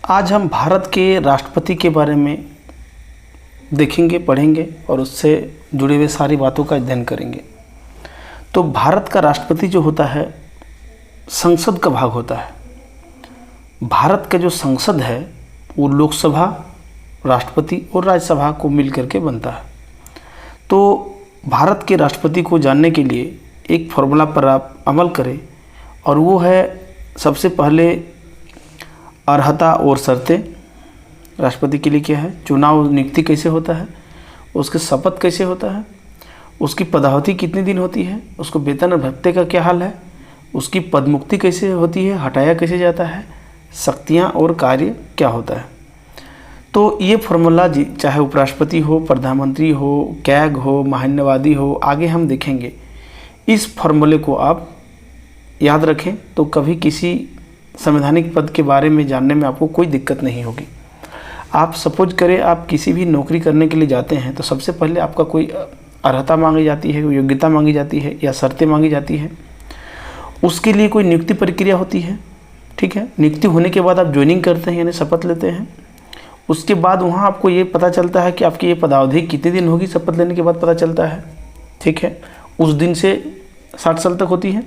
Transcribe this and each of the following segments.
आज हम भारत के राष्ट्रपति के बारे में देखेंगे, पढ़ेंगे और उससे जुड़ी हुई सारी बातों का अध्ययन करेंगे। तो भारत का राष्ट्रपति जो होता है संसद का भाग होता है। भारत का जो संसद है वो लोकसभा, राष्ट्रपति और राज्यसभा को मिल करके बनता है। तो भारत के राष्ट्रपति को जानने के लिए एक फॉर्मूला पर आप अमल करें और वो है सबसे पहले अर्हता और शर्तें। राष्ट्रपति के लिए क्या है, चुनाव नियुक्ति कैसे होता है, उसके शपथ कैसे होता है, उसकी पदावधि कितने दिन होती है, उसको वेतन और भत्ते का क्या हाल है, उसकी पदमुक्ति कैसे होती है, हटाया कैसे जाता है, शक्तियाँ और कार्य क्या होता है। तो ये फॉर्मूला चाहे उपराष्ट्रपति हो, प्रधानमंत्री हो, कैग हो, महान्यवादी हो, आगे हम देखेंगे। इस फॉर्मूले को आप याद रखें तो कभी किसी संवैधानिक पद के बारे में जानने में आपको कोई दिक्कत नहीं होगी। आप सपोज करें आप किसी भी नौकरी करने के लिए जाते हैं तो सबसे पहले आपका कोई अर्हता मांगी जाती है, योग्यता मांगी जाती है या शर्तें मांगी जाती है। उसके लिए कोई नियुक्ति प्रक्रिया होती है, ठीक है। नियुक्ति होने के बाद आप ज्वाइनिंग करते हैं यानी शपथ लेते हैं। उसके बाद वहाँ आपको ये पता चलता है कि आपकी ये पदावधि कितने दिन होगी, शपथ लेने के बाद पता चलता है, ठीक है। उस दिन से 60 साल तक होती है।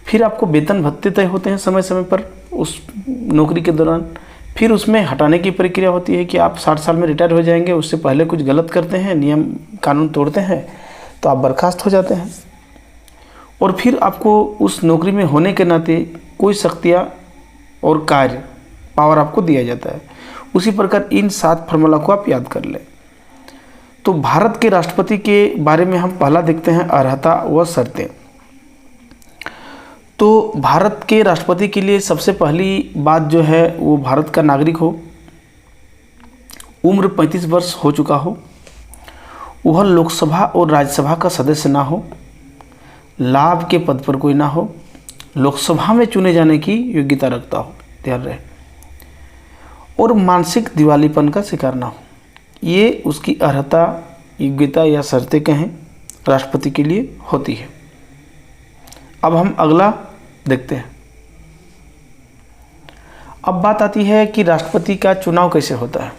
फिर आपको वेतन भत्ते तय होते हैं समय समय पर उस नौकरी के दौरान। फिर उसमें हटाने की प्रक्रिया होती है कि आप 60 साल में रिटायर हो जाएंगे, उससे पहले कुछ गलत करते हैं, नियम कानून तोड़ते हैं तो आप बर्खास्त हो जाते हैं। और फिर आपको उस नौकरी में होने के नाते कोई शक्तियाँ और कार्य पावर आपको दिया जाता है। उसी प्रकार इन 7 फॉर्मूला को आप याद कर लें। तो भारत के राष्ट्रपति के बारे में हम पहला देखते हैं अर्हता व शर्तें। तो भारत के राष्ट्रपति के लिए सबसे पहली बात जो है वो भारत का नागरिक हो, उम्र 35 वर्ष हो चुका हो, वह लोकसभा और राज्यसभा का सदस्य ना हो, लाभ के पद पर कोई ना हो, लोकसभा में चुने जाने की योग्यता रखता हो, ध्यान रहे, और मानसिक दिवालीपन का शिकार ना हो। ये उसकी अर्हता, योग्यता या शर्तें कहें राष्ट्रपति के लिए होती है। अब हम अगला देखते हैं। अब बात आती है कि राष्ट्रपति का चुनाव कैसे होता है।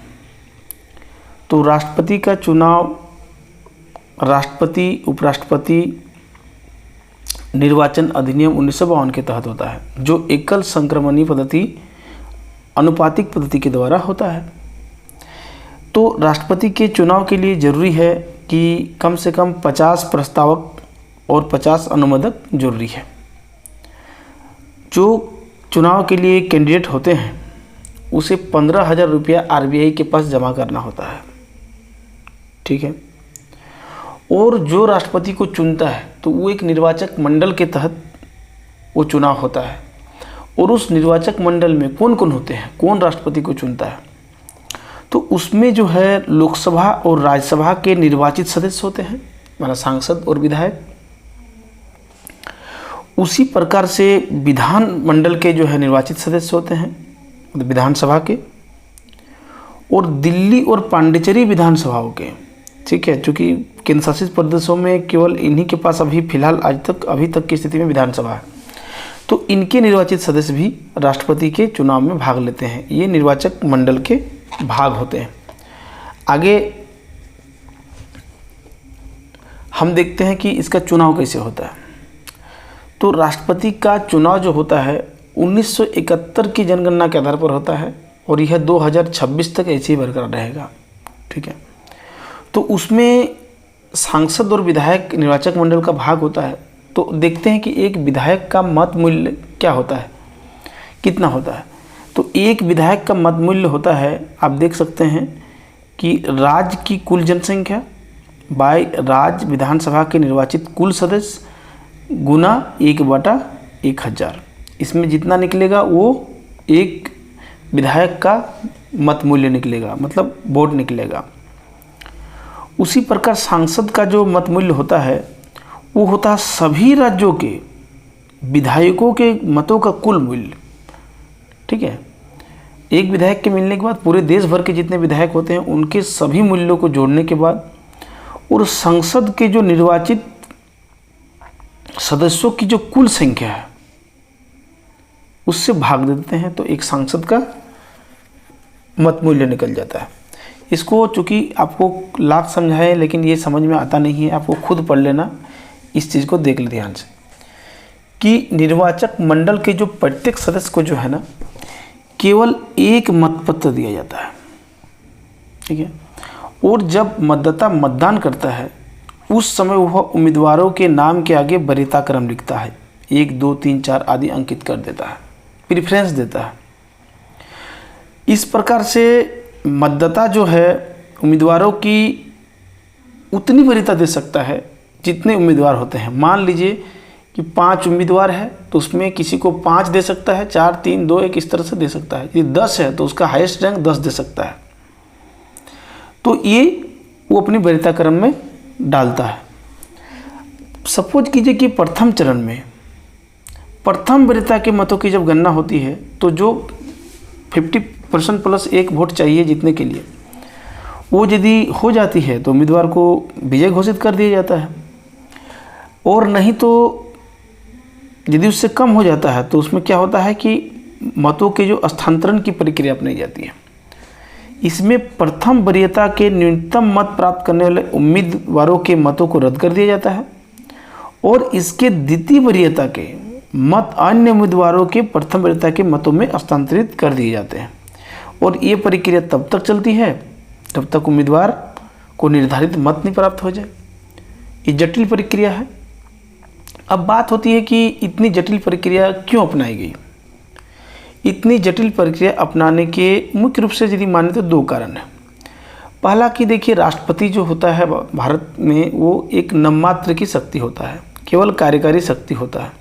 तो राष्ट्रपति का चुनाव राष्ट्रपति उपराष्ट्रपति निर्वाचन अधिनियम 1952 के तहत होता है, जो एकल संक्रमणीय पद्धति अनुपातिक पद्धति के द्वारा होता है। तो राष्ट्रपति के चुनाव के लिए जरूरी है कि कम से कम 50 प्रस्तावक और 50 अनुमोदक जरूरी है। जो चुनाव के लिए कैंडिडेट होते हैं उसे 15,000 रुपया आरबीआई के पास जमा करना होता है, ठीक है। और जो राष्ट्रपति को चुनता है तो वो एक निर्वाचक मंडल के तहत वो चुनाव होता है। और उस निर्वाचक मंडल में कौन कौन होते हैं, कौन राष्ट्रपति को चुनता है, तो उसमें जो है लोकसभा और राज्यसभा के निर्वाचित सदस्य होते हैं, माना सांसद और विधायक। उसी प्रकार से विधान मंडल के जो है निर्वाचित सदस्य होते हैं, विधानसभा के, और दिल्ली और पांडिचेरी विधानसभाओं के, ठीक है। चूँकि केंद्र शासित प्रदेशों में केवल इन्हीं के पास अभी फिलहाल अभी तक की स्थिति में विधानसभा है, तो इनके निर्वाचित सदस्य भी राष्ट्रपति के चुनाव में भाग लेते हैं। ये निर्वाचक मंडल के भाग होते हैं। आगे हम देखते हैं कि इसका चुनाव कैसे होता है। तो राष्ट्रपति का चुनाव जो होता है 1971 की जनगणना के आधार पर होता है और यह 2026 तक ऐसे ही बरकरार रहेगा, ठीक है। तो उसमें सांसद और विधायक निर्वाचक मंडल का भाग होता है। तो देखते हैं कि एक विधायक का मत मूल्य क्या होता है, कितना होता है। तो एक विधायक का मत मूल्य होता है, आप देख सकते हैं कि राज्य की कुल जनसंख्या बाय राज्य विधानसभा के निर्वाचित कुल सदस्य गुना 1/1000। इसमें जितना निकलेगा वो एक विधायक का मत मूल्य निकलेगा, मतलब वोट निकलेगा। उसी प्रकार सांसद का जो मत मूल्य होता है वो होता है सभी राज्यों के विधायकों के मतों का कुल मूल्य, ठीक है। एक विधायक के मिलने के बाद पूरे देश भर के जितने विधायक होते हैं उनके सभी मूल्यों को जोड़ने के बाद और संसद के जो निर्वाचित सदस्यों की जो कुल संख्या है उससे भाग देते हैं, तो एक सांसद का मत मूल्य निकल जाता है। इसको चूँकि आपको लाख समझाए लेकिन ये समझ में आता नहीं है, आपको खुद पढ़ लेना, इस चीज़ को देख ले ध्यान से कि निर्वाचक मंडल के जो प्रत्येक सदस्य को जो है ना केवल एक मतपत्र दिया जाता है, ठीक है। और जब मतदाता मतदान करता है उस समय वह उम्मीदवारों के नाम के आगे वरीयता क्रम लिखता है, 1 2 3 4 आदि अंकित कर देता है, प्रेफरेंस देता है। इस प्रकार से मतदाता जो है उम्मीदवारों की उतनी वरीयता दे सकता है जितने उम्मीदवार होते हैं। मान लीजिए कि 5 उम्मीदवार है तो उसमें किसी को 5 दे सकता है, 4 3 2 1 इस तरह से दे सकता है। यदि 10 है तो उसका हाईएस्ट रैंक 10 दे सकता है। तो ये वो अपनी वरीयता क्रम में डालता है। सपोज कीजिए कि प्रथम चरण में प्रथम वरीयता के मतों की जब गणना होती है तो जो 50% प्लस 1 वोट चाहिए जीतने के लिए, वो यदि हो जाती है तो उम्मीदवार को विजय घोषित कर दिया जाता है। और नहीं तो यदि उससे कम हो जाता है तो उसमें क्या होता है कि मतों के जो स्थानांतरण की प्रक्रिया अपनाई जाती है। इसमें प्रथम वरीयता के न्यूनतम मत प्राप्त करने वाले उम्मीदवारों के मतों को रद्द कर दिया जाता है और इसके द्वितीय वरीयता के मत अन्य उम्मीदवारों के प्रथम वरीयता के मतों में हस्तांतरित कर दिए जाते हैं। और ये प्रक्रिया तब तक चलती है जब तक उम्मीदवार को निर्धारित मत नहीं प्राप्त हो जाए। ये जटिल प्रक्रिया है। अब बात होती है कि इतनी जटिल प्रक्रिया क्यों अपनाई गई। इतनी जटिल प्रक्रिया अपनाने के मुख्य रूप से यदि माने तो 2 कारण हैं। पहला कि देखिए राष्ट्रपति जो होता है भारत में वो एक नाममात्र की शक्ति होता है, केवल कार्यकारी शक्ति होता है।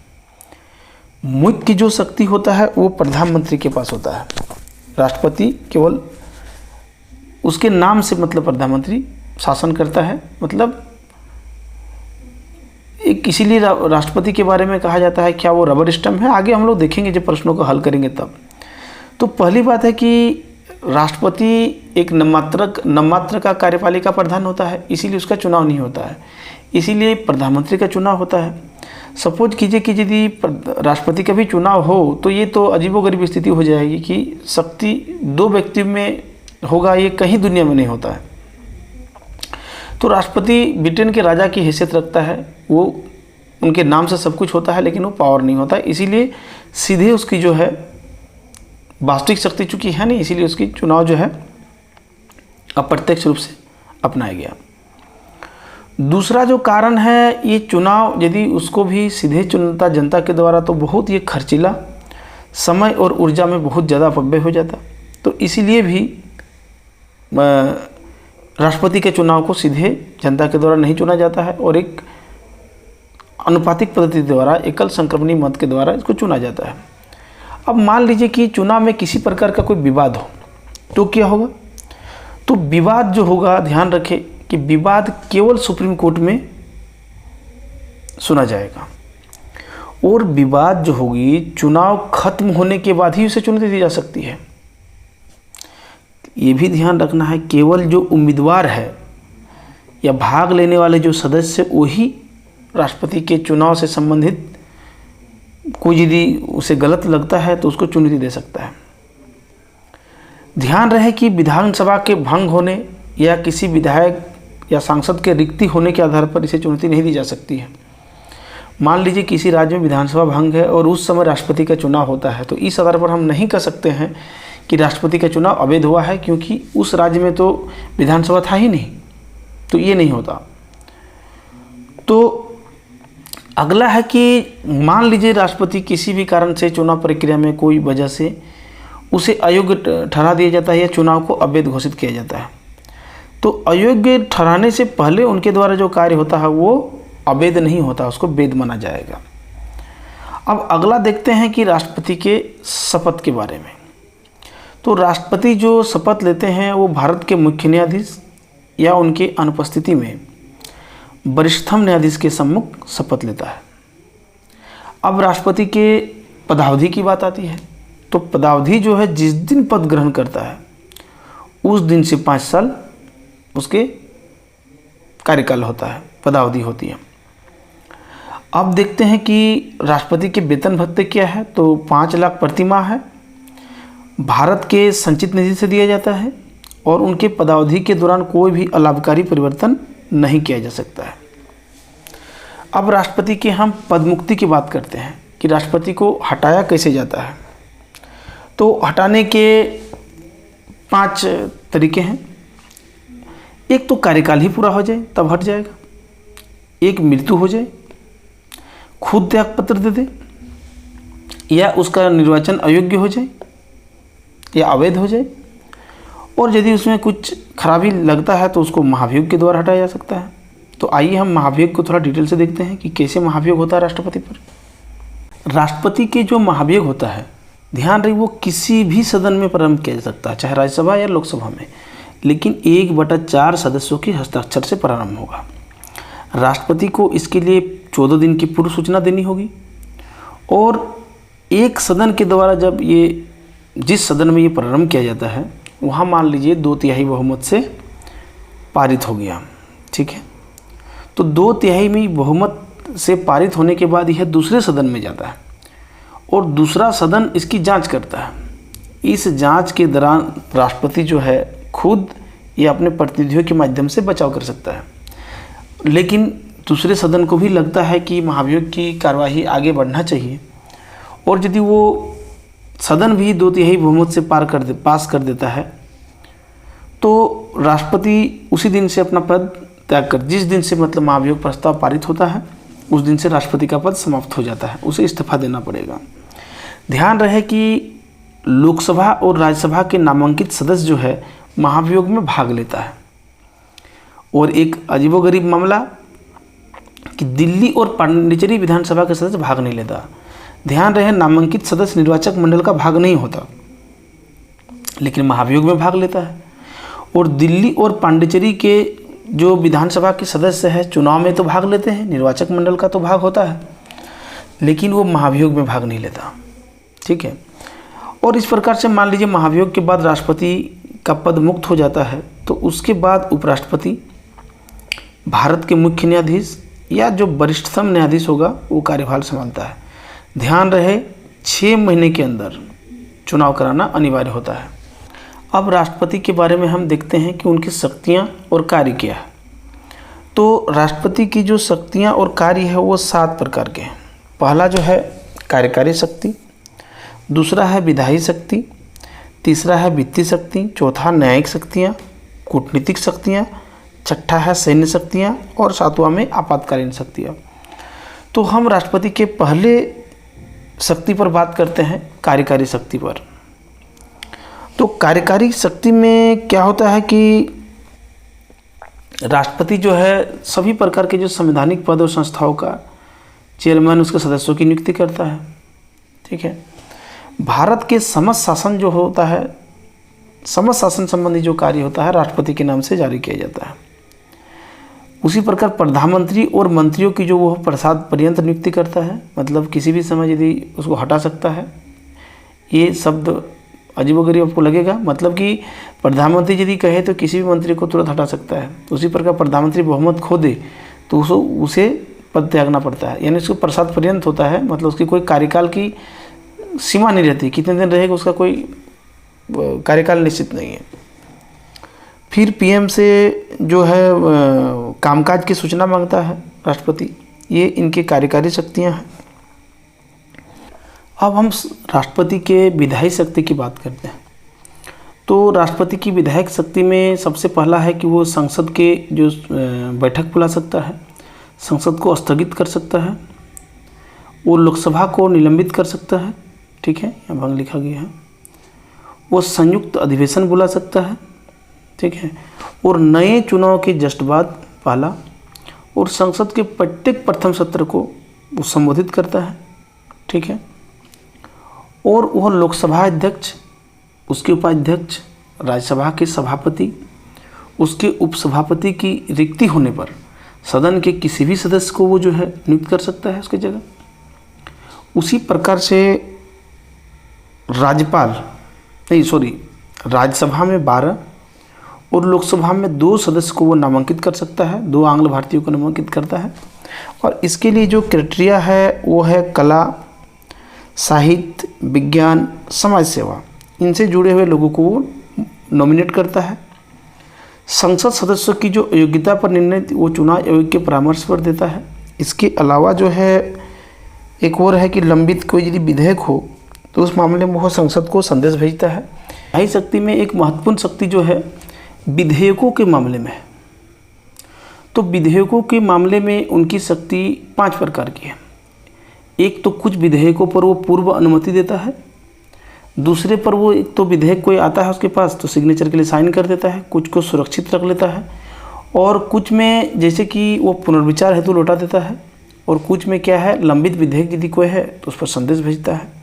मुख्य जो शक्ति होता है वो प्रधानमंत्री के पास होता है। राष्ट्रपति केवल उसके नाम से मतलब प्रधानमंत्री शासन करता है, मतलब एक इसीलिए राष्ट्रपति के बारे में कहा जाता है क्या वो रबर स्टैम्प है। आगे हम लोग देखेंगे जब प्रश्नों को हल करेंगे तब। तो पहली बात है कि राष्ट्रपति एक नाममात्र का कार्यपालिका प्रधान होता है, इसीलिए उसका चुनाव नहीं होता है, इसीलिए प्रधानमंत्री का चुनाव होता है। सपोज कीजिए कि यदि राष्ट्रपति का भी चुनाव हो तो ये तो अजीबोगरीब स्थिति हो जाएगी कि शक्ति 2 व्यक्ति में होगा, ये कहीं दुनिया में नहीं होता है। तो राष्ट्रपति ब्रिटेन के राजा की हैसियत रखता है, वो उनके नाम से सब कुछ होता है लेकिन वो पावर नहीं होता है, इसीलिए सीधे उसकी जो है वास्तविक शक्ति चूँकि है नहीं, इसीलिए उसकी चुनाव जो है अप्रत्यक्ष रूप से अपनाया गया। दूसरा जो कारण है ये चुनाव यदि उसको भी सीधे चुनता जनता के द्वारा तो बहुत ये खर्चीला, समय और ऊर्जा में बहुत ज़्यादा अपव्यय हो जाता। तो इसीलिए भी राष्ट्रपति के चुनाव को सीधे जनता के द्वारा नहीं चुना जाता है और एक अनुपातिक पद्धति द्वारा एकल संक्रमणी मत के द्वारा इसको चुना जाता है। अब मान लीजिए कि चुनाव में किसी प्रकार का कोई विवाद हो तो क्या होगा। तो विवाद जो होगा, ध्यान रखें कि विवाद केवल सुप्रीम कोर्ट में सुना जाएगा और विवाद जो होगी चुनाव खत्म होने के बाद ही उसे चुनौती दी जा सकती है। ये भी ध्यान रखना है केवल जो उम्मीदवार है या भाग लेने वाले जो सदस्य वही राष्ट्रपति के चुनाव से संबंधित कोई यदि उसे गलत लगता है तो उसको चुनौती दे सकता है। ध्यान रहे कि विधानसभा के भंग होने या किसी विधायक या सांसद के रिक्ति होने के आधार पर इसे चुनौती नहीं दी जा सकती है। मान लीजिए किसी राज्य में विधानसभा भंग है और उस समय राष्ट्रपति का चुनाव होता है तो इस आधार पर हम नहीं कह सकते हैं कि राष्ट्रपति का चुनाव अवैध हुआ है, क्योंकि उस राज्य में तो विधानसभा था ही नहीं, तो ये नहीं होता। तो अगला है कि मान लीजिए राष्ट्रपति किसी भी कारण से चुनाव प्रक्रिया में कोई वजह से उसे अयोग्य ठहरा दिया जाता है या चुनाव को अवैध घोषित किया जाता है, तो अयोग्य ठहराने से पहले उनके द्वारा जो कार्य होता है वो अवैध नहीं होता, उसको वैध माना जाएगा। अब अगला देखते हैं कि राष्ट्रपति के शपथ के बारे में। तो राष्ट्रपति जो शपथ लेते हैं वो भारत के मुख्य न्यायाधीश या उनके अनुपस्थिति में वरिष्ठतम न्यायाधीश के सम्मुख शपथ लेता है। अब राष्ट्रपति के पदावधि की बात आती है। तो पदावधि जो है जिस दिन पद ग्रहण करता है उस दिन से 5 साल उसके कार्यकाल होता है, पदावधि होती है। अब देखते हैं कि राष्ट्रपति के वेतन भत्ते क्या है। तो 5 लाख प्रति माह है भारत के संचित निधि से दिया जाता है और उनके पदावधि के दौरान कोई भी अलाभकारी परिवर्तन नहीं किया जा सकता है। अब राष्ट्रपति के हम पदमुक्ति की बात करते हैं कि राष्ट्रपति को हटाया कैसे जाता है। तो हटाने के 5 तरीके हैं। एक तो कार्यकाल ही पूरा हो जाए तब हट जाएगा, एक मृत्यु हो जाए, खुद त्याग पत्र दे दे, या उसका निर्वाचन अयोग्य हो जाए या अवैध हो जाए, और यदि उसमें कुछ खराबी लगता है तो उसको महाभियोग के द्वारा हटाया जा सकता है। तो आइए हम महाभियोग को थोड़ा डिटेल से देखते हैं कि कैसे महाभियोग होता है राष्ट्रपति पर। राष्ट्रपति के जो महाभियोग होता है, ध्यान रहे, वो किसी भी सदन में प्रारंभ किया जा सकता है, चाहे राज्यसभा या लोकसभा में, लेकिन 1/4 सदस्यों के हस्ताक्षर से प्रारंभ होगा। राष्ट्रपति को इसके लिए 14 दिन की पूर्व सूचना देनी होगी, और एक सदन के द्वारा जब ये जिस सदन में ये प्रारंभ किया जाता है वहाँ मान लीजिए 2/3 बहुमत से पारित हो गया, ठीक है। तो 2/3 में बहुमत से पारित होने के बाद यह दूसरे सदन में जाता है और दूसरा सदन इसकी जांच करता है। इस जांच के दौरान राष्ट्रपति जो है खुद या अपने प्रतिनिधियों के माध्यम से बचाव कर सकता है, लेकिन दूसरे सदन को भी लगता है कि महाभियोग की कार्यवाही आगे बढ़ना चाहिए, और यदि वो सदन भी 2/3 बहुमत से पास कर देता है तो राष्ट्रपति उसी दिन से अपना पद त्याग कर, जिस दिन से मतलब महाभियोग प्रस्ताव पारित होता है उस दिन से राष्ट्रपति का पद समाप्त हो जाता है, उसे इस्तीफा देना पड़ेगा। ध्यान रहे कि लोकसभा और राज्यसभा के नामांकित सदस्य जो है महाभियोग में भाग लेता है, और एक अजीबोगरीब मामला कि दिल्ली और पांडिचेरी विधानसभा के सदस्य भाग नहीं लेता। ध्यान रहे, नामांकित सदस्य निर्वाचक मंडल का भाग नहीं होता, लेकिन महाभियोग में भाग लेता है। और दिल्ली और पांडिचेरी के जो विधानसभा के सदस्य हैं चुनाव में तो भाग लेते हैं, निर्वाचक मंडल का तो भाग होता है, लेकिन वो महाभियोग में भाग नहीं लेता, ठीक है। और इस प्रकार से मान लीजिए महाभियोग के बाद राष्ट्रपति का पद मुक्त हो जाता है, तो उसके बाद उपराष्ट्रपति, भारत के मुख्य न्यायाधीश या जो वरिष्ठतम न्यायाधीश होगा वो कार्यभार संभालता है। ध्यान रहे 6 महीने के अंदर चुनाव कराना अनिवार्य होता है। अब राष्ट्रपति के बारे में हम देखते हैं कि उनकी शक्तियाँ और कार्य क्या है। तो राष्ट्रपति की जो शक्तियाँ और कार्य है वो 7 प्रकार के हैं। पहला जो है कार्यकारी शक्ति, दूसरा है विधायी शक्ति, तीसरा है वित्तीय शक्ति, चौथा न्यायिक शक्तियाँ, कूटनीतिक शक्तियाँ, छठा है सैन्य शक्तियाँ, और 7वां में आपातकालीन शक्तियाँ। तो हम राष्ट्रपति के पहले शक्ति पर बात करते हैं, कार्यकारी शक्ति पर। तो कार्यकारी शक्ति में क्या होता है कि राष्ट्रपति जो है सभी प्रकार के जो संवैधानिक पद और संस्थाओं का चेयरमैन, उसके सदस्यों की नियुक्ति करता है, ठीक है। भारत के समस्त शासन जो होता है, समस्त शासन संबंधी जो कार्य होता है राष्ट्रपति के नाम से जारी किया जाता है। उसी प्रकार प्रधानमंत्री और मंत्रियों की जो वो प्रसाद पर्यंत नियुक्ति करता है, मतलब किसी भी समय यदि उसको हटा सकता है। ये शब्द अजीबोगरीब आपको लगेगा, मतलब कि प्रधानमंत्री यदि कहे तो किसी भी मंत्री को तुरंत हटा सकता है। उसी प्रकार प्रधानमंत्री बहुमत खो दे तो उसे पद त्यागना पड़ता है, यानी उसको प्रसाद पर्यंत होता है, मतलब उसकी कोई कार्यकाल की सीमा नहीं रहती, कितने दिन रहेगा उसका कोई कार्यकाल निश्चित नहीं है। फिर पीएम से जो है कामकाज की सूचना मांगता है राष्ट्रपति। ये इनकी कार्यकारी शक्तियां हैं। अब हम राष्ट्रपति के विधायी शक्ति की बात करते हैं। तो राष्ट्रपति की विधायक शक्ति में सबसे पहला है कि वो संसद के जो बैठक बुला सकता है, संसद को स्थगित कर सकता है, वो लोकसभा को निलंबित कर सकता है, ठीक है, यहाँ भंग लिखा गया है। वो संयुक्त अधिवेशन बुला सकता है, ठीक है, और नए चुनाव के जस्ट बाद पहला, और संसद के प्रत्येक प्रथम सत्र को वो संबोधित करता है, ठीक है। और वह लोकसभा अध्यक्ष, उसके उपाध्यक्ष, राज्यसभा के सभापति, उसके उपसभापति की रिक्ति होने पर सदन के किसी भी सदस्य को वो जो है नियुक्त कर सकता है उसकी जगह। उसी प्रकार से राज्यसभा में 12 और लोकसभा में 2 सदस्य को वो नामांकित कर सकता है, 2 आंग्ल भारतीयों को नामांकित करता है। और इसके लिए जो क्राइटेरिया है वो है कला, साहित्य, विज्ञान, समाज सेवा इनसे जुड़े हुए लोगों को वो नॉमिनेट करता है। संसद सदस्यों की जो योग्यता पर निर्णय वो चुनाव आयोग के परामर्श पर देता है। इसके अलावा जो है एक और है कि लंबित कोई यदि विधेयक हो तो उस मामले में वह संसद को संदेश भेजता है। न्यायिक शक्ति में एक महत्वपूर्ण शक्ति जो है विधेयकों के मामले में है। तो विधेयकों के मामले में उनकी शक्ति 5 प्रकार की है। एक तो कुछ विधेयकों पर वो पूर्व अनुमति देता है, दूसरे पर वो एक तो विधेयक कोई आता है उसके पास तो सिग्नेचर के लिए साइन कर देता है, कुछ को सुरक्षित रख लेता है, और कुछ में जैसे कि वो पुनर्विचार हेतु लौटा देता है, और कुछ में क्या है लंबित विधेयक यदि कोई है तो उस पर संदेश भेजता है।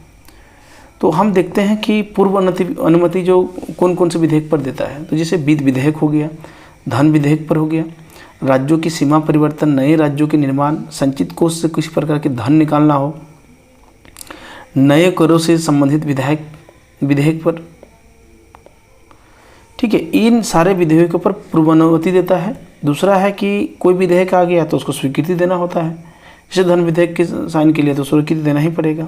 तो हम देखते हैं कि पूर्व अनुमति जो कौन कौन से विधेयक पर देता है, तो जैसे वित्त विधेयक हो गया, धन विधेयक पर हो गया, राज्यों की सीमा परिवर्तन, नए राज्यों के निर्माण, संचित कोष से किसी प्रकार के धन निकालना हो, नए करों से संबंधित विधेयक पर, ठीक है, इन सारे विधेयकों पर पूर्व अनुमति देता है। दूसरा है कि कोई विधेयक आ गया तो उसको स्वीकृति देना होता है, जैसे धन विधेयक के साइन के लिए तो स्वीकृति देना ही पड़ेगा,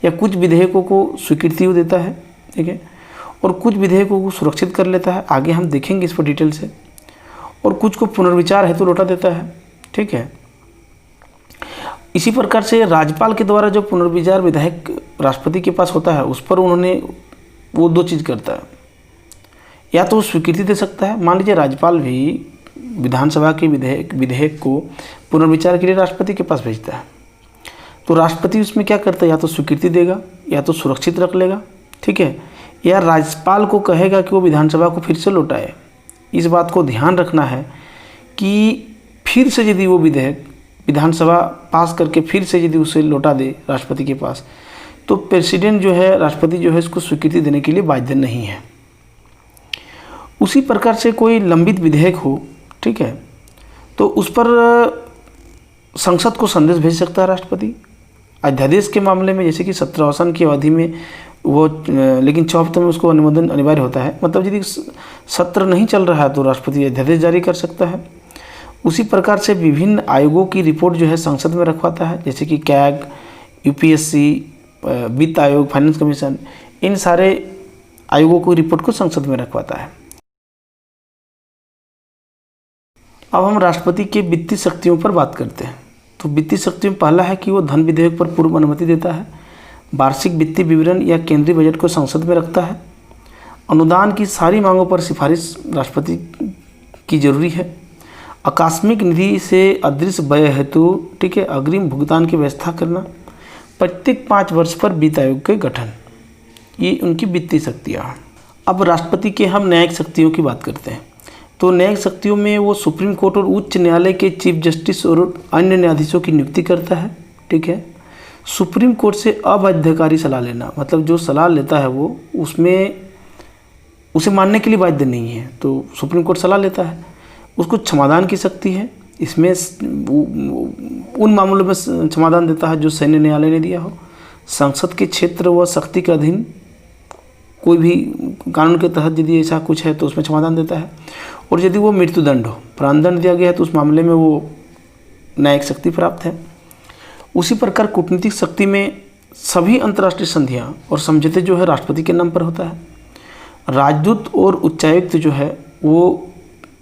या कुछ विधेयकों को स्वीकृति देता है, ठीक है, और कुछ विधेयकों को सुरक्षित कर लेता है, आगे हम देखेंगे इस पर डिटेल से, और कुछ को पुनर्विचार हेतु लौटा देता है, ठीक है। इसी प्रकार से राज्यपाल के द्वारा जो पुनर्विचार विधेयक राष्ट्रपति के पास होता है उस पर उन्होंने वो 2 चीज़ करता है, या तो स्वीकृति दे सकता है। मान लीजिए राज्यपाल भी विधानसभा के विधेयक को पुनर्विचार के लिए राष्ट्रपति के पास भेजता है, तो राष्ट्रपति उसमें क्या करता है, या तो स्वीकृति देगा या तो सुरक्षित रख लेगा, ठीक है, या राज्यपाल को कहेगा कि वो विधानसभा को फिर से लौटाए। इस बात को ध्यान रखना है कि फिर से यदि वो विधेयक विधानसभा पास करके फिर से यदि उसे लौटा दे राष्ट्रपति के पास, तो प्रेसिडेंट जो है, राष्ट्रपति जो है, इसको स्वीकृति देने के लिए बाध्य नहीं है। उसी प्रकार से कोई लंबित विधेयक हो, ठीक है, तो उस पर संसद को संदेश भेज सकता है राष्ट्रपति। अध्यादेश के मामले में जैसे कि सत्रावसान की अवधि में वो, लेकिन 6 हफ्ते में उसको अनुमोदन अनिवार्य होता है, मतलब यदि सत्र नहीं चल रहा है तो राष्ट्रपति अध्यादेश जारी कर सकता है। उसी प्रकार से विभिन्न आयोगों की रिपोर्ट जो है संसद में रखवाता है, जैसे कि कैग, यूपीएससी, वित्त आयोग, फाइनेंस कमीशन, इन सारे आयोगों की रिपोर्ट को संसद में रखवाता है। अब हम राष्ट्रपति के वित्तीय शक्तियों पर बात करते हैं। तो वित्तीय शक्तियों में पहला है कि वो धन विधेयक पर पूर्व अनुमति देता है, वार्षिक वित्तीय विवरण या केंद्रीय बजट को संसद में रखता है, अनुदान की सारी मांगों पर सिफारिश राष्ट्रपति की जरूरी है, आकस्मिक निधि से अदृश्य व्यय हेतु, ठीक है, अग्रिम भुगतान की व्यवस्था करना, प्रत्येक 5 वर्ष पर वित्त आयोग के गठन, ये उनकी वित्तीय शक्तियाँ। अब राष्ट्रपति के हम न्यायिक शक्तियों की बात करते हैं। तो न्यायिक शक्तियों में वो सुप्रीम कोर्ट और उच्च न्यायालय के चीफ जस्टिस और अन्य न्यायाधीशों की नियुक्ति करता है, ठीक है। सुप्रीम कोर्ट से अबाध्यकारी सलाह लेना, मतलब जो सलाह लेता है वो उसमें उसे मानने के लिए बाध्य नहीं है, तो सुप्रीम कोर्ट सलाह लेता है। उसको क्षमादान की शक्ति है, इसमें उन मामलों में क्षमादान देता है जो सैन्य न्यायालय ने दिया हो। संसद के क्षेत्र व शक्ति के अधीन कोई भी कानून के तहत यदि ऐसा कुछ है तो उसमें क्षमादान देता है, और यदि वो मृत्युदंड हो, प्राणदंड दिया गया है तो उस मामले में वो न्यायिक शक्ति प्राप्त है। उसी प्रकार कूटनीतिक शक्ति में सभी अंतर्राष्ट्रीय संधियां और समझौते जो है राष्ट्रपति के नाम पर होता है। राजदूत और उच्चायुक्त जो है वो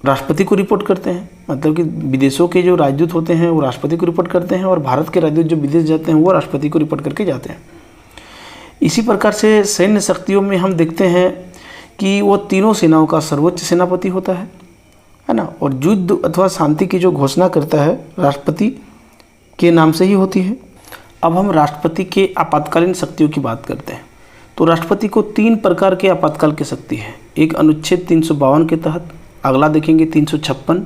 राष्ट्रपति को रिपोर्ट करते हैं, मतलब कि विदेशों के जो राजदूत होते हैं वो राष्ट्रपति को रिपोर्ट करते हैं, और भारत के राजदूत जो विदेश जाते हैं वो राष्ट्रपति को रिपोर्ट करके जाते हैं। इसी प्रकार से सैन्य शक्तियों में हम देखते हैं कि वो तीनों सेनाओं का सर्वोच्च सेनापति होता है ना, और युद्ध अथवा शांति की जो घोषणा करता है राष्ट्रपति के नाम से ही होती है। अब हम राष्ट्रपति के आपातकालीन शक्तियों की बात करते हैं। तो राष्ट्रपति को 3 प्रकार के आपातकाल की शक्ति है। एक अनुच्छेद 352 के तहत, अगला देखेंगे 356,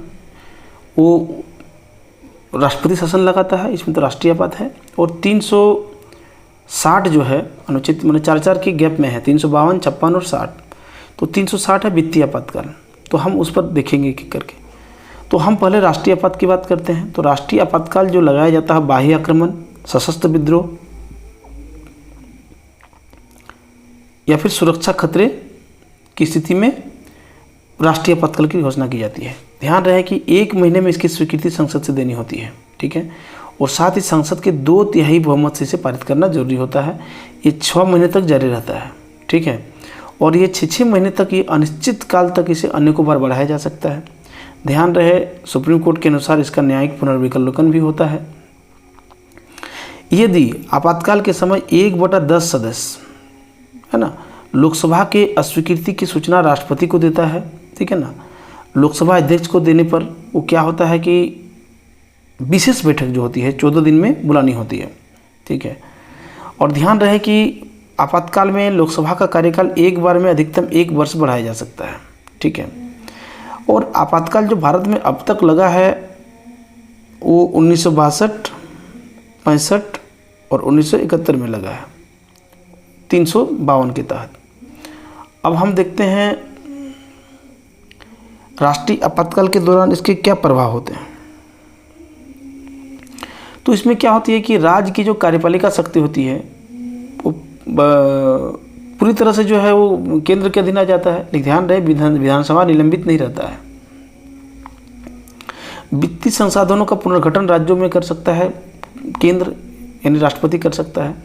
वो राष्ट्रपति शासन लगाता है, इसमें तो राष्ट्रीय आपात है, और 360 जो है अनुच्छेद, मैंने 4 के गैप में है, 352, 56 और 60, तो 360 है वित्तीय आपातकाल। तो हम उस पर देखेंगे एक करके। तो हम पहले राष्ट्रीय आपात की बात करते हैं। तो राष्ट्रीय आपातकाल जो लगाया जाता है बाह्य आक्रमण, सशस्त्र विद्रोह या फिर सुरक्षा खतरे की स्थिति में राष्ट्रीय आपातकाल की घोषणा की जाती है। ध्यान रहे कि 1 महीने में इसकी स्वीकृति संसद से देनी होती है, ठीक है, और साथ ही संसद के 2/3 बहुमत से इसे पारित करना जरूरी होता है। ये 6 महीने तक जारी रहता है, ठीक है, और ये 6 महीने तक, ये अनिश्चित काल तक इसे अनेकों बार बढ़ाया जा सकता है। ध्यान रहे, सुप्रीम कोर्ट के अनुसार इसका न्यायिक पुनर्विकलोकन भी होता है। यदि आपातकाल के समय 1/10 सदस्य, है ना, लोकसभा के अस्वीकृति की सूचना राष्ट्रपति को देता है, ठीक है ना, लोकसभा अध्यक्ष को देने पर वो क्या होता है कि विशेष बैठक जो होती है 14 दिन में बुलानी होती है, ठीक है। और ध्यान रहे कि आपातकाल में लोकसभा का कार्यकाल एक बार में अधिकतम 1 वर्ष बढ़ाया जा सकता है, ठीक है। और आपातकाल जो भारत में अब तक लगा है वो 1962, 65 और 1971 में लगा है, 352 के तहत। अब हम देखते हैं राष्ट्रीय आपातकाल के दौरान इसके क्या प्रभाव होते हैं। तो इसमें क्या होती है कि राज्य की जो कार्यपालिका शक्ति होती है वो पूरी तरह से जो है वो केंद्र के अधीन आ जाता है। लेकिन ध्यान रहे, विधानसभा निलंबित नहीं रहता है। वित्तीय संसाधनों का पुनर्गठन राज्यों में कर सकता है केंद्र, यानी राष्ट्रपति कर सकता है।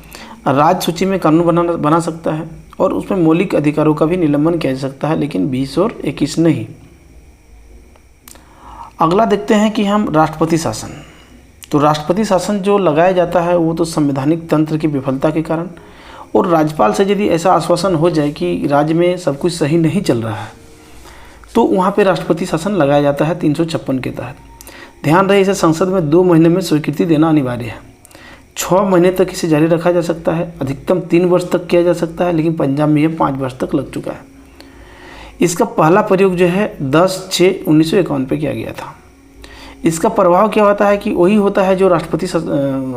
राज्य सूची में कानून बना सकता है और उसमें मौलिक अधिकारों का भी निलंबन किया जा सकता है, लेकिन 20 और 21 नहीं। अगला देखते हैं कि हम राष्ट्रपति शासन। तो राष्ट्रपति शासन जो लगाया जाता है वो तो संवैधानिक तंत्र की विफलता के कारण और राज्यपाल से यदि ऐसा आश्वासन हो जाए कि राज्य में सब कुछ सही नहीं चल रहा है तो वहाँ पे राष्ट्रपति शासन लगाया जाता है 356 के तहत। ध्यान रहे, इसे संसद में 2 महीने में स्वीकृति देना अनिवार्य है। 6 महीने तक इसे जारी रखा जा सकता है, अधिकतम 3 वर्ष तक किया जा सकता है, लेकिन पंजाब में यह 5 वर्ष तक लग चुका है। इसका पहला प्रयोग जो है 10/6/1951 पे किया गया था। इसका प्रभाव क्या होता है कि वही होता है जो राष्ट्रपति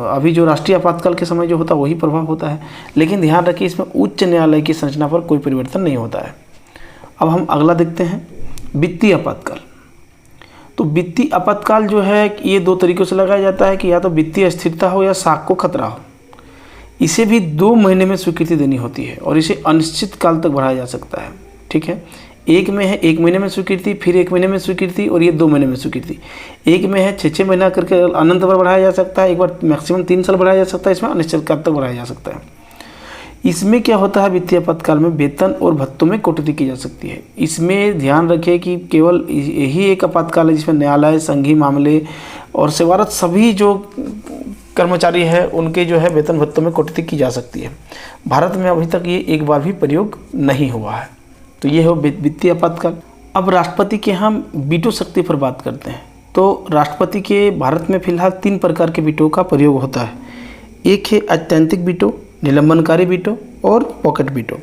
अभी जो राष्ट्रीय आपातकाल के समय जो होता है वही प्रभाव होता है, लेकिन ध्यान रखिए इसमें उच्च न्यायालय की संरचना पर कोई परिवर्तन नहीं होता है। अब हम अगला देखते हैं वित्तीय आपातकाल। तो वित्तीय आपातकाल जो है ये 2 तरीक़ों से लगाया जाता है कि या तो वित्तीय अस्थिरता हो या साख को खतरा हो। इसे भी 2 महीने में स्वीकृति देनी होती है और इसे अनिश्चित काल तक बढ़ाया जा सकता है, ठीक है। एक में है 1 महीने में स्वीकृति, फिर 1 महीने में स्वीकृति और ये 2 महीने में स्वीकृति। एक में है 6 महीना करके अनंत बार बढ़ाया जा सकता है, एक बार मैक्सिमम 3 साल बढ़ाया जा सकता है, इसमें अनिश्चित काल तक बढ़ाया जा सकता है। इसमें क्या होता है, वित्तीय आपातकाल में वेतन और भत्तों में कटौती की जा सकती है। इसमें ध्यान रखिए कि केवल यही एक आपातकाल है जिसमें न्यायालय, संघीय मामले और सेवारत सभी जो कर्मचारी है उनके जो है वेतन भत्तों में कटौती की जा सकती है। भारत में अभी तक ये एक बार भी प्रयोग नहीं हुआ है। तो ये हो वित्तीय आपातकाल। अब राष्ट्रपति के हम वीटो शक्ति पर बात करते हैं। तो राष्ट्रपति के भारत में फिलहाल 3 प्रकार के वीटो का प्रयोग होता है। एक है अत्यंतिक वीटो, निलंबनकारी वीटो और पॉकेट वीटो।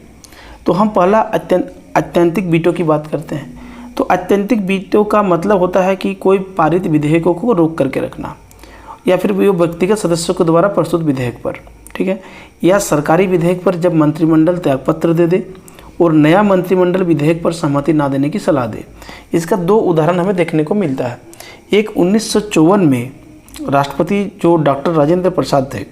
तो हम पहला अत्यंतिक वीटो की बात करते हैं। तो अत्यंतिक वीटो का मतलब होता है कि कोई पारित विधेयकों को रोक करके रखना या फिर वो व्यक्तिगत सदस्यों के द्वारा प्रस्तुत विधेयक पर, ठीक है, या सरकारी विधेयक पर जब मंत्रिमंडल त्यागपत्र दे दे और नया मंत्रिमंडल विधेयक पर सहमति ना देने की सलाह दे। इसका 2 उदाहरण हमें देखने को मिलता है। एक 1954 में राष्ट्रपति जो डॉक्टर राजेंद्र प्रसाद थे,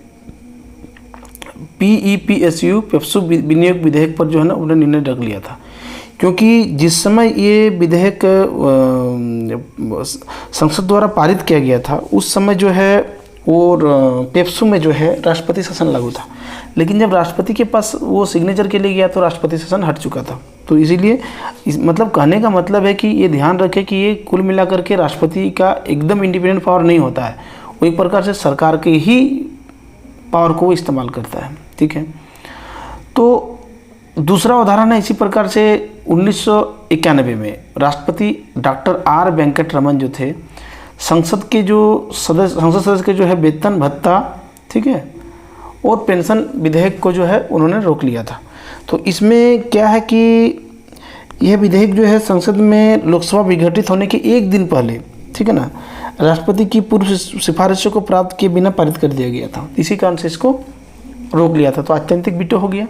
PEPSU पेप्सू विनियोग विधेयक पर जो है ना उन्होंने निर्णय रख लिया था, क्योंकि जिस समय ये विधेयक संसद द्वारा पारित किया गया था उस समय जो है और पेप्सू में जो है राष्ट्रपति शासन लागू था। लेकिन जब राष्ट्रपति के पास वो सिग्नेचर के लिए गया तो राष्ट्रपति शासन हट चुका था। तो इसीलिए मतलब कहने का मतलब है कि ये ध्यान रखें कि ये कुल मिलाकर के राष्ट्रपति का एकदम इंडिपेंडेंट पावर नहीं होता है, वो एक प्रकार से सरकार के ही पावर को इस्तेमाल करता है, ठीक है। तो दूसरा उदाहरण है इसी प्रकार से 1991 में राष्ट्रपति डॉक्टर R वेंकट रमन जो थे, संसद के जो संसद सदस्य के जो है वेतन भत्ता, ठीक है, और पेंशन विधेयक को जो है उन्होंने रोक लिया था। तो इसमें क्या है कि यह विधेयक जो है संसद में लोकसभा विघटित होने के 1 दिन पहले, ठीक है ना, राष्ट्रपति की पूर्व सिफारिशों को प्राप्त किए बिना पारित कर दिया गया था। इसी कारण से इसको रोक लिया था। तो अत्यंतिक वीटो हो गया।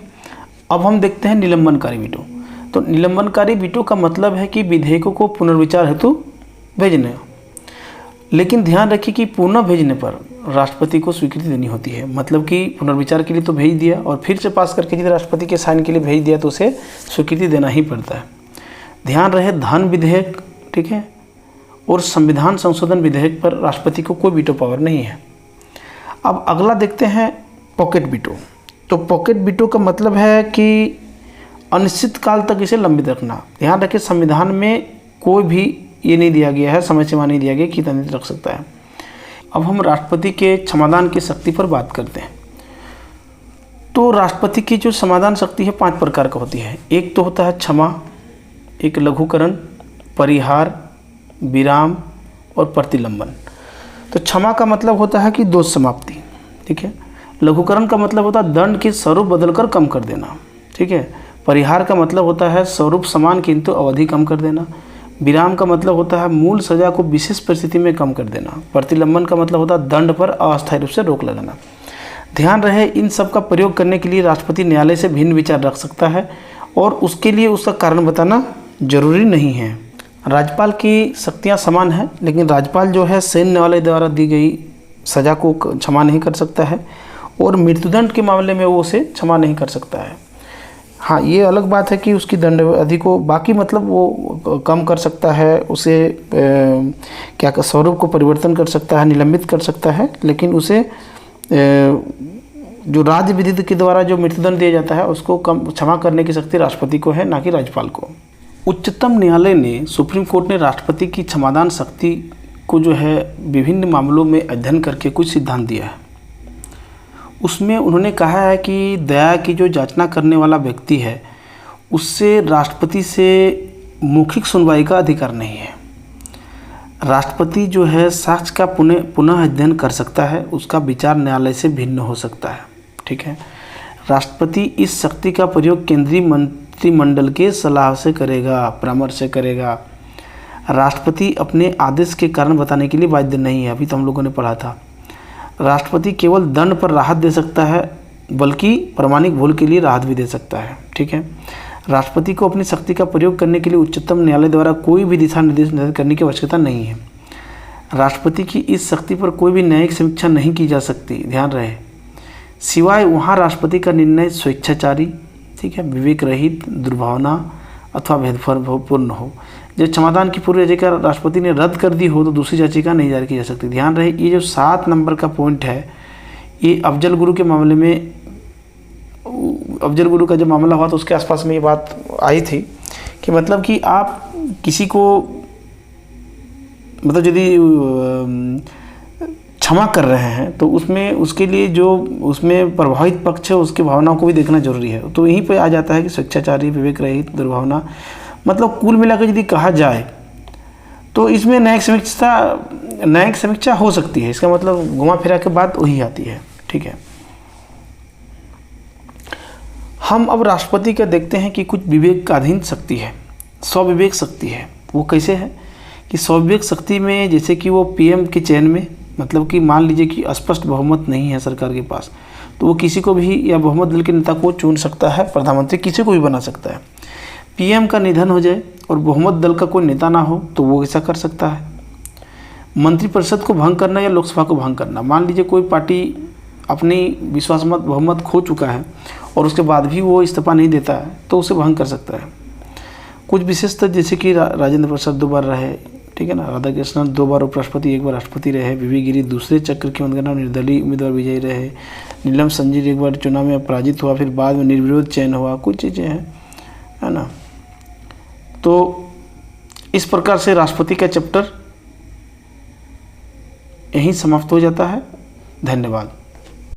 अब हम देखते हैं निलंबनकारी वीटो। तो निलंबनकारी वीटो का मतलब है कि विधेयकों को पुनर्विचार हेतु भेजने, लेकिन ध्यान रखिए कि पुनः भेजने पर राष्ट्रपति को स्वीकृति देनी होती है। मतलब कि पुनर्विचार के लिए तो भेज दिया और फिर से पास करके यदि राष्ट्रपति के साइन के लिए भेज दिया तो उसे स्वीकृति देना ही पड़ता है। ध्यान रहे, धन विधेयक, ठीक है, और संविधान संशोधन विधेयक पर राष्ट्रपति को कोई वीटो पावर नहीं है। अब अगला देखते हैं पॉकेट वीटो। तो पॉकेट वीटो का मतलब है कि अनिश्चित काल तक इसे लंबित रखना। ध्यान रखें, संविधान में कोई भी ये नहीं दिया गया है, समय सीमा नहीं दिया गया कि कितना दिन रख सकता है। अब हम राष्ट्रपति के क्षमादान की शक्ति पर बात करते हैं। तो राष्ट्रपति की जो समाधान शक्ति है 5 प्रकार का होती है। एक तो होता है क्षमा, एक लघुकरण, परिहार, विराम और प्रतिलंबन। तो क्षमा का मतलब होता है कि दोष समाप्ति, ठीक है। लघुकरण का मतलब होता है दंड के स्वरूप बदलकर कम कर देना, ठीक है। परिहार का मतलब होता है स्वरूप समान किंतु अवधि कम कर देना। विराम का मतलब होता है मूल सजा को विशेष परिस्थिति में कम कर देना। प्रतिलंबन का मतलब होता है दंड पर अस्थायी रूप से रोक लगाना। ध्यान रहे, इन सब का प्रयोग करने के लिए राष्ट्रपति न्यायालय से भिन्न विचार रख सकता है और उसके लिए उसका कारण बताना जरूरी नहीं है। राज्यपाल की शक्तियां समान हैं, लेकिन राज्यपाल जो है सैन्य न्यायालय द्वारा दी गई सज़ा को क्षमा नहीं कर सकता है और मृत्युदंड के मामले में वो उसे क्षमा नहीं कर सकता है। हाँ, ये अलग बात है कि उसकी दंड अवधि को बाकी मतलब वो कम कर सकता है, उसे क्या स्वरूप को परिवर्तन कर सकता है, निलंबित कर सकता है, लेकिन उसे जो राज्य विधि के द्वारा जो मृत्युदंड दिया जाता है उसको क्षमा करने की शक्ति राष्ट्रपति को है, ना कि राज्यपाल को। उच्चतम न्यायालय ने, सुप्रीम कोर्ट ने राष्ट्रपति की क्षमादान शक्ति को जो है विभिन्न मामलों में अध्ययन करके कुछ सिद्धांत दिया है। उसमें उन्होंने कहा है कि दया की जो याचना करने वाला व्यक्ति है उससे राष्ट्रपति से मौखिक सुनवाई का अधिकार नहीं है। राष्ट्रपति जो है साक्ष्य का पुनः अध्ययन कर सकता है, उसका विचार न्यायालय से भिन्न हो सकता है, ठीक है। राष्ट्रपति इस शक्ति का प्रयोग केंद्रीय मंत्रिमंडल के सलाह से करेगा, परामर्श से करेगा। राष्ट्रपति अपने आदेश के कारण बताने के लिए बाध्य नहीं है, अभी तो हम लोगों ने पढ़ा था। राष्ट्रपति केवल दंड पर राहत दे सकता है, बल्कि प्रामाणिक भूल के लिए राहत भी दे सकता है, ठीक है। राष्ट्रपति को अपनी शक्ति का प्रयोग करने के लिए उच्चतम न्यायालय द्वारा कोई भी दिशा निर्देश निर्धारित करने की आवश्यकता नहीं है। राष्ट्रपति की इस शक्ति पर कोई भी न्यायिक समीक्षा नहीं की जा सकती, ध्यान रहे, सिवाय वहाँ राष्ट्रपति का निर्णय स्वेच्छाचारी, ठीक है, विवेक रहित, दुर्भावना अथवा भेदभावपूर्ण हो। जब क्षमादान की पूर्व याचिका राष्ट्रपति ने रद्द कर दी हो तो दूसरी याचिका नहीं जारी की जा सकती। ध्यान रहे, ये जो 7 नंबर का पॉइंट है, ये अफजल गुरु के मामले में, अफजल गुरु का जब मामला हुआ तो उसके आसपास में ये बात आई थी कि मतलब कि आप किसी को मतलब यदि क्षमा कर रहे हैं तो उसमें उसके लिए जो उसमें प्रभावित पक्ष है उसकी भावनाओं को भी देखना जरूरी है। तो यहीं पे आ जाता है कि स्वेच्छाचारी, विवेक रहित, दुर्भावना, मतलब कुल मिलाकर यदि कहा जाए तो इसमें न्यायिक समीक्षा हो सकती है। इसका मतलब घुमा फिरा के बात वही आती है, ठीक है। हम अब राष्ट्रपति का देखते हैं कि कुछ विवेकाधीन शक्ति है, स्वविवेक शक्ति है। वो कैसे है कि स्वविवेक शक्ति में जैसे कि वो पीएम के चयन में, मतलब कि मान लीजिए कि स्पष्ट बहुमत नहीं है सरकार के पास, तो वो किसी को भी या बहुमत दल के नेता को चुन सकता है, प्रधानमंत्री किसी को भी बना सकता है। पीएम का निधन हो जाए और बहुमत दल का कोई नेता ना हो तो वो ऐसा कर सकता है। मंत्रिपरिषद को भंग करना या लोकसभा को भंग करना, मान लीजिए कोई पार्टी अपनी विश्वास मत बहुमत खो चुका है और उसके बाद भी वो इस्तीफा नहीं देता है तो उसे भंग कर सकता है। कुछ विशेषता जैसे कि राजेंद्र प्रसाद 2 बार रहे, ठीक है ना, राधाकृष्णन 2 बार उपराष्ट्रपति 1 बार राष्ट्रपति रहे, वीवी गिरी दूसरे चक्र की मतगणना निर्दलीय उम्मीदवार विजयी रहे, नीलम संजीव 1 बार चुनाव में अपराजित हुआ, फिर बाद में निर्विरोध चयन हुआ, कुछ चीज़ें हैं, है ना। तो इस प्रकार से राष्ट्रपति का चैप्टर यहीं समाप्त हो जाता है। धन्यवाद।